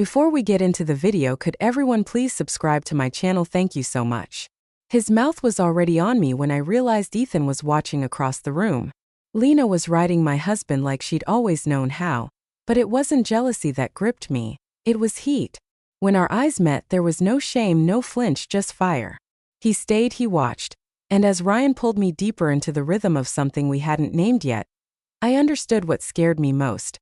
Before we get into the video, could everyone please subscribe to my channel? Thank you so much. His mouth was already on me when I realized Ethan was watching across the room. Lena was riding my husband like she'd always known how, but it wasn't jealousy that gripped me, it was heat. When our eyes met, there was no shame, no flinch, just fire. He stayed, he watched, and as Ryan pulled me deeper into the rhythm of something we hadn't named yet, I understood what scared me most.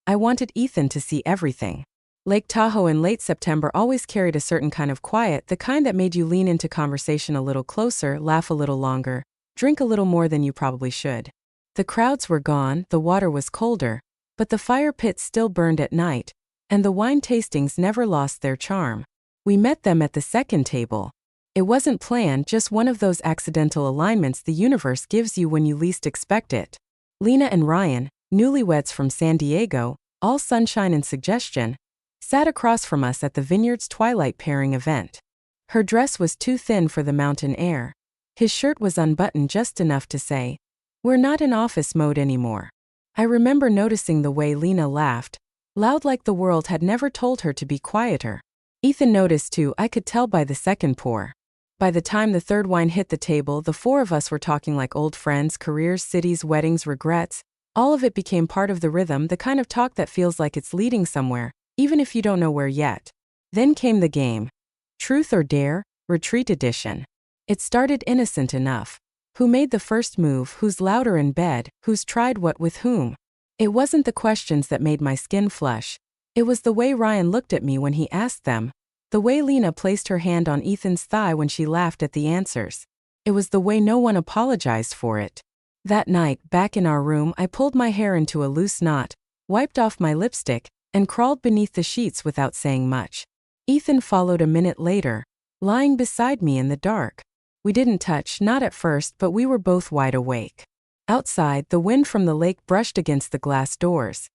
I wanted Ethan to see everything. Lake Tahoe in late September always carried a certain kind of quiet, the kind that made you lean into conversation a little closer, laugh a little longer, drink a little more than you probably should. The crowds were gone, the water was colder, but the fire pit still burned at night, and the wine tastings never lost their charm. We met them at the second table. It wasn't planned, just one of those accidental alignments the universe gives you when you least expect it. Lena and Ryan, newlyweds from San Diego, all sunshine and suggestion, sat across from us at the Vineyard's twilight pairing event. Her dress was too thin for the mountain air. His shirt was unbuttoned just enough to say, "We're not in office mode anymore." I remember noticing the way Lena laughed, loud like the world had never told her to be quieter. Ethan noticed too, I could tell by the second pour. By the time the third wine hit the table, the four of us were talking like old friends, careers, cities, weddings, regrets. All of it became part of the rhythm, the kind of talk that feels like it's leading somewhere, even if you don't know where yet. Then came the game. Truth or Dare, Retreat Edition. It started innocent enough. Who made the first move, who's louder in bed, who's tried what with whom? It wasn't the questions that made my skin flush. It was the way Ryan looked at me when he asked them. The way Lena placed her hand on Ethan's thigh when she laughed at the answers. It was the way no one apologized for it. That night, back in our room, I pulled my hair into a loose knot, wiped off my lipstick, and crawled beneath the sheets without saying much. Ethan followed a minute later, lying beside me in the dark. We didn't touch, not at first, but we were both wide awake. Outside, the wind from the lake brushed against the glass doors.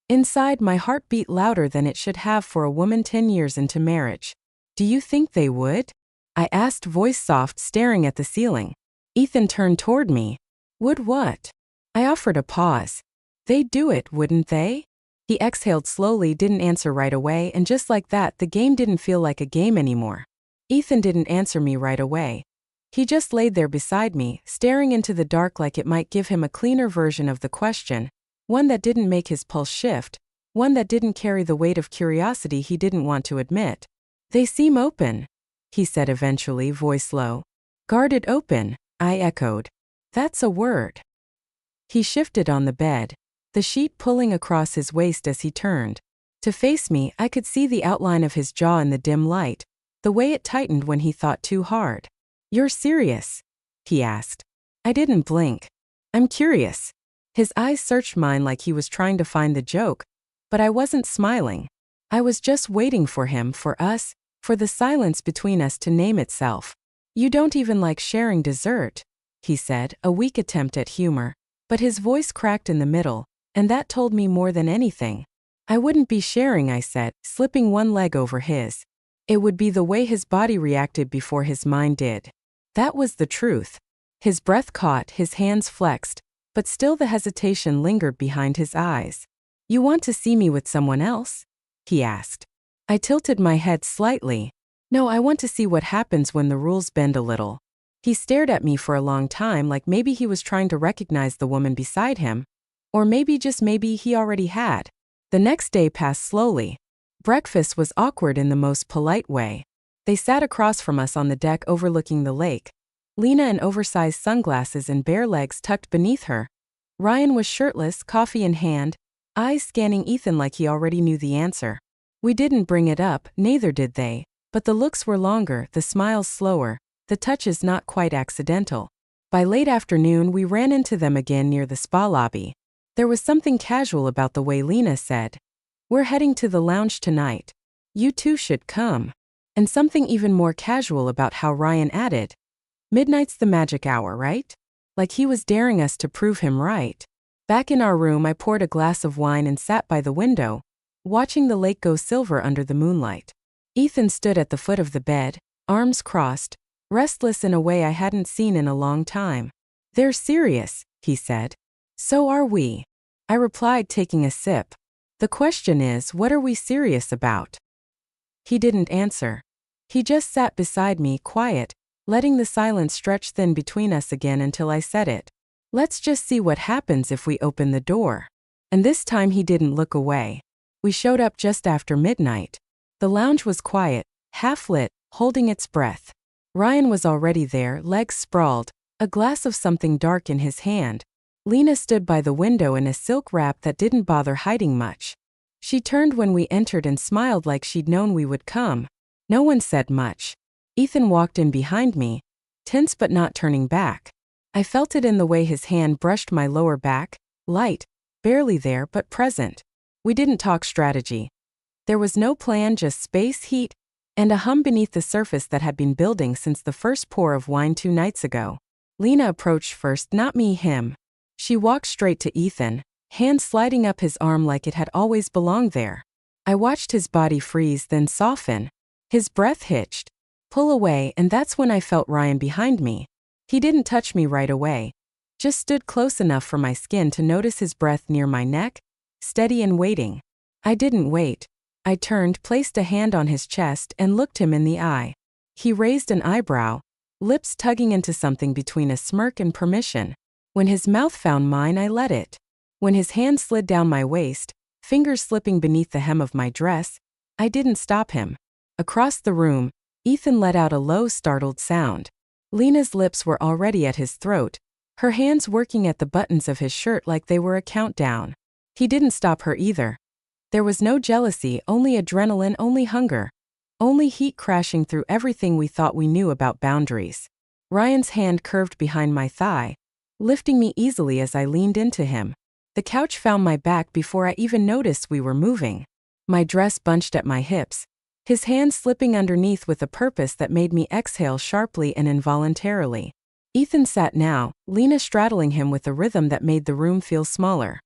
Inside, my heart beat louder than it should have for a woman 10 years into marriage. "Do you think they would?" I asked, voice soft, staring at the ceiling. Ethan turned toward me. "Would what?" I offered a pause. "They'd do it, wouldn't they?" He exhaled slowly, didn't answer right away, and just like that, the game didn't feel like a game anymore. Ethan didn't answer me right away. He just laid there beside me, staring into the dark like it might give him a cleaner version of the question, one that didn't make his pulse shift, one that didn't carry the weight of curiosity he didn't want to admit. "They seem open," he said eventually, voice low. "Guarded open," I echoed. "That's a word." He shifted on the bed, the sheet pulling across his waist as he turned. To face me, I could see the outline of his jaw in the dim light, the way it tightened when he thought too hard. "You're serious?" he asked. I didn't blink. "I'm curious." His eyes searched mine like he was trying to find the joke, but I wasn't smiling. I was just waiting for him, for us, for the silence between us to name itself. "You don't even like sharing dessert," he said, a weak attempt at humor, but his voice cracked in the middle, and that told me more than anything. "I wouldn't be sharing," I said, slipping one leg over his. "It would be the way his body reacted before his mind did." That was the truth. His breath caught, his hands flexed, but still the hesitation lingered behind his eyes. "You want to see me with someone else?" he asked. I tilted my head slightly. "No, I want to see what happens when the rules bend a little." He stared at me for a long time, like maybe he was trying to recognize the woman beside him, or maybe, just maybe, he already had. The next day passed slowly. Breakfast was awkward in the most polite way. They sat across from us on the deck overlooking the lake. Lena in oversized sunglasses and bare legs tucked beneath her. Ryan was shirtless, coffee in hand, eyes scanning Ethan like he already knew the answer. We didn't bring it up, neither did they, but the looks were longer, the smiles slower, the touches not quite accidental. By late afternoon, we ran into them again near the spa lobby. There was something casual about the way Lena said, "We're heading to the lounge tonight. You two should come." And something even more casual about how Ryan added, "Midnight's the magic hour, right?" Like he was daring us to prove him right. Back in our room, I poured a glass of wine and sat by the window, watching the lake go silver under the moonlight. Ethan stood at the foot of the bed, arms crossed, restless in a way I hadn't seen in a long time. "They're serious," he said. "So are we," I replied, taking a sip. "The question is, what are we serious about?" He didn't answer. He just sat beside me, quiet, letting the silence stretch thin between us again until I said it. Let's just see what happens if we open the door. And this time he didn't look away. We showed up just after midnight. The lounge was quiet, half-lit, holding its breath. Ryan was already there, legs sprawled, a glass of something dark in his hand. Lena stood by the window in a silk wrap that didn't bother hiding much. She turned when we entered and smiled like she'd known we would come. No one said much. Ethan walked in behind me, tense but not turning back. I felt it in the way his hand brushed my lower back, light, barely there but present. We didn't talk strategy. There was no plan, just space, heat, and a hum beneath the surface that had been building since the first pour of wine 2 nights ago. Lena approached first, not me, him. She walked straight to Ethan, hand sliding up his arm like it had always belonged there. I watched his body freeze, then soften. His breath hitched, pull away, and that's when I felt Ryan behind me. He didn't touch me right away, just stood close enough for my skin to notice his breath near my neck, steady and waiting. I didn't wait. I turned, placed a hand on his chest, and looked him in the eye. He raised an eyebrow, lips tugging into something between a smirk and permission. When his mouth found mine, I let it. When his hand slid down my waist, fingers slipping beneath the hem of my dress, I didn't stop him. Across the room, Ethan let out a low, startled sound. Lena's lips were already at his throat, her hands working at the buttons of his shirt like they were a countdown. He didn't stop her either. There was no jealousy, only adrenaline, only hunger. Only heat crashing through everything we thought we knew about boundaries. Ryan's hand curved behind my thigh, lifting me easily as I leaned into him. The couch found my back before I even noticed we were moving. My dress bunched at my hips, his hand slipping underneath with a purpose that made me exhale sharply and involuntarily. Ethan sat now, Lena straddling him with a rhythm that made the room feel smaller.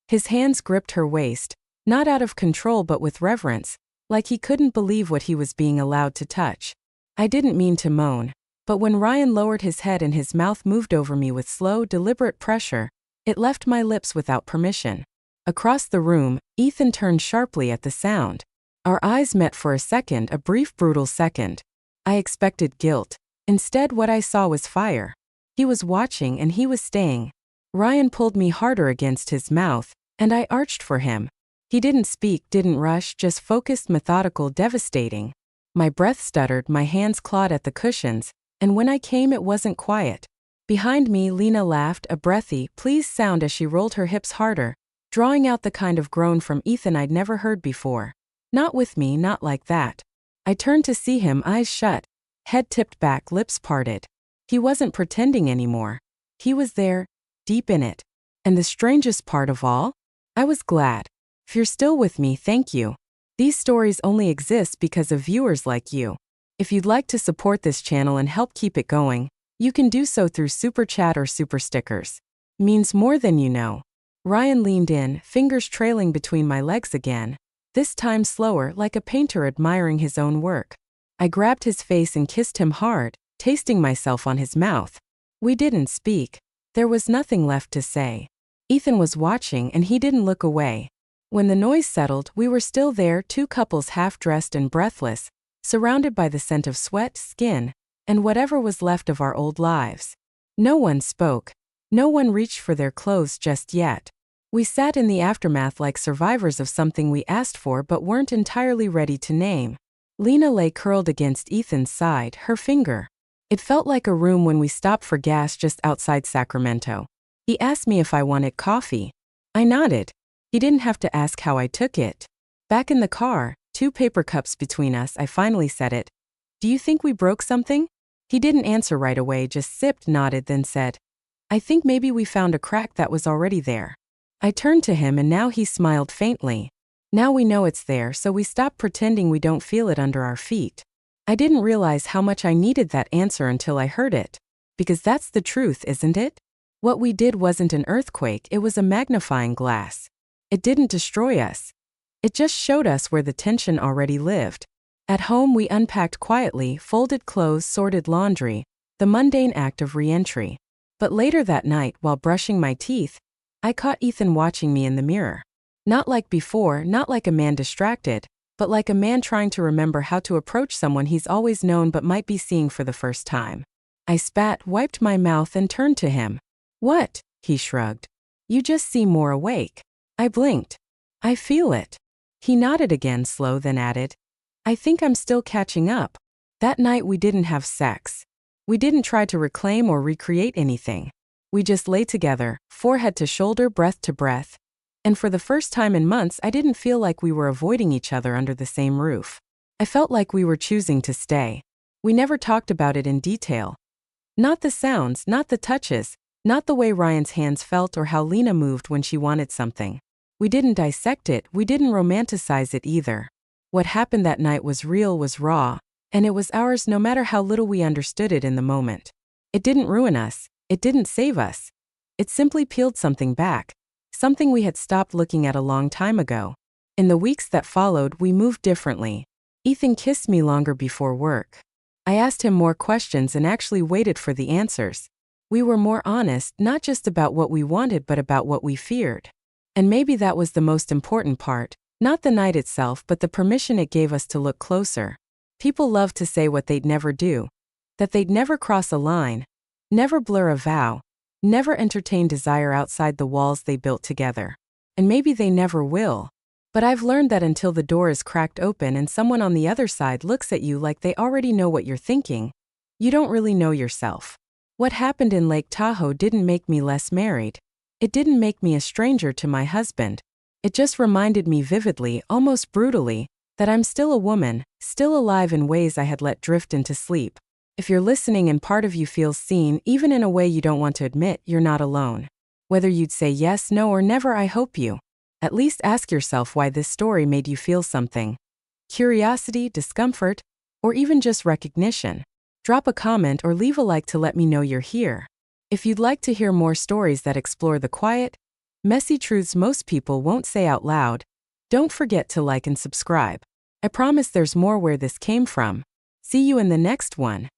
His hands gripped her waist, not out of control but with reverence, like he couldn't believe what he was being allowed to touch. I didn't mean to moan, but when Ryan lowered his head and his mouth moved over me with slow, deliberate pressure, it left my lips without permission. Across the room, Ethan turned sharply at the sound. Our eyes met for a second, a brief, brutal second. I expected guilt. Instead, what I saw was fire. He was watching and he was staying. Ryan pulled me harder against his mouth, and I arched for him. He didn't speak, didn't rush, just focused, methodical, devastating. My breath stuttered, my hands clawed at the cushions, and when I came, it wasn't quiet. Behind me, Lena laughed, a breathy, pleased sound as she rolled her hips harder, drawing out the kind of groan from Ethan I'd never heard before. Not with me, not like that. I turned to see him, eyes shut, head tipped back, lips parted. He wasn't pretending anymore. He was there, deep in it. And the strangest part of all? I was glad. If you're still with me, thank you. These stories only exist because of viewers like you. If you'd like to support this channel and help keep it going, you can do so through Super Chat or Super Stickers. Means more than you know. Ryan leaned in, fingers trailing between my legs again, this time slower, like a painter admiring his own work. I grabbed his face and kissed him hard, tasting myself on his mouth. We didn't speak. There was nothing left to say. Ethan was watching and he didn't look away. When the noise settled, we were still there, 2 couples half-dressed and breathless, surrounded by the scent of sweat, skin, and whatever was left of our old lives. No one spoke. No one reached for their clothes just yet. We sat in the aftermath like survivors of something we asked for but weren't entirely ready to name. Lena lay curled against Ethan's side, her finger. It felt like a room when we stopped for gas just outside Sacramento. He asked me if I wanted coffee. I nodded. He didn't have to ask how I took it. Back in the car, 2 paper cups between us, I finally said it. Do you think we broke something? He didn't answer right away, just sipped, nodded, then said, I think maybe we found a crack that was already there. I turned to him and now he smiled faintly. Now we know it's there, so we stop pretending we don't feel it under our feet. I didn't realize how much I needed that answer until I heard it. Because that's the truth, isn't it? What we did wasn't an earthquake, it was a magnifying glass. It didn't destroy us. It just showed us where the tension already lived. At home, we unpacked quietly, folded clothes, sorted laundry, the mundane act of re-entry. But later that night, while brushing my teeth, I caught Ethan watching me in the mirror. Not like before, not like a man distracted, but like a man trying to remember how to approach someone he's always known but might be seeing for the first time. I spat, wiped my mouth, and turned to him. What? He shrugged. You just seem more awake. I blinked. I feel it. He nodded again, slow, then added, I think I'm still catching up. That night we didn't have sex. We didn't try to reclaim or recreate anything. We just lay together, forehead to shoulder, breath to breath. And for the first time in months, I didn't feel like we were avoiding each other under the same roof. I felt like we were choosing to stay. We never talked about it in detail. Not the sounds, not the touches, not the way Ryan's hands felt or how Lena moved when she wanted something. We didn't dissect it, we didn't romanticize it either. What happened that night was real, was raw, and it was ours no matter how little we understood it in the moment. It didn't ruin us. It didn't save us. It simply peeled something back, something we had stopped looking at a long time ago. In the weeks that followed, we moved differently. Ethan kissed me longer before work. I asked him more questions and actually waited for the answers. We were more honest, not just about what we wanted but about what we feared. And maybe that was the most important part, not the night itself but the permission it gave us to look closer. People love to say what they'd never do, that they'd never cross a line, never blur a vow, never entertain desire outside the walls they built together. And maybe they never will. But I've learned that until the door is cracked open and someone on the other side looks at you like they already know what you're thinking, you don't really know yourself. What happened in Lake Tahoe didn't make me less married. It didn't make me a stranger to my husband. It just reminded me vividly, almost brutally, that I'm still a woman, still alive in ways I had let drift into sleep. If you're listening and part of you feels seen, even in a way you don't want to admit, you're not alone. Whether you'd say yes, no, or never, I hope you at least ask yourself why this story made you feel something. Curiosity, discomfort, or even just recognition. Drop a comment or leave a like to let me know you're here. If you'd like to hear more stories that explore the quiet, messy truths most people won't say out loud, don't forget to like and subscribe. I promise there's more where this came from. See you in the next one.